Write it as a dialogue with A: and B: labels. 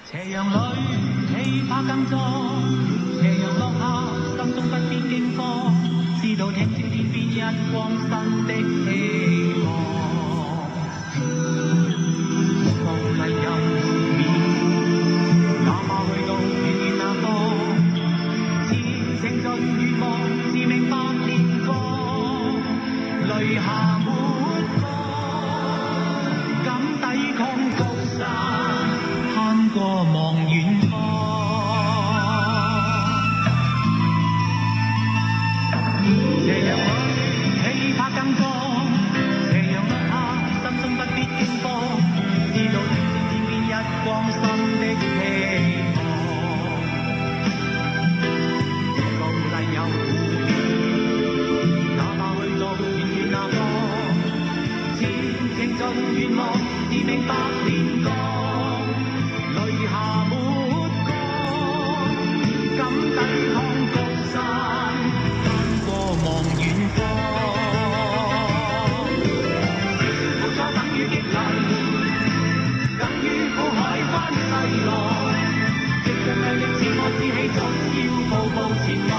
A: 斜陽裏氣魄更壯，斜陽落下，心中不必驚慌，知道聽朝天邊一光新的希望。無泥又面，哪怕去到遠遠那方，前程盡願望，自命百年光，淚下沒光，敢抵抗高山。攀過望遠方，斜陽裏氣魄更壯，斜陽落下，心中不必驚慌，知道天邊一光新的希望。路麗有湖邊，哪怕去到遠遠那方，前程盡願望，自命百年光。淚下沒光，敢抵抗高山，攀過望遠方。付出等於激勵，等於苦海翻細浪，夕陽亮亦似我志氣，總要步步前路。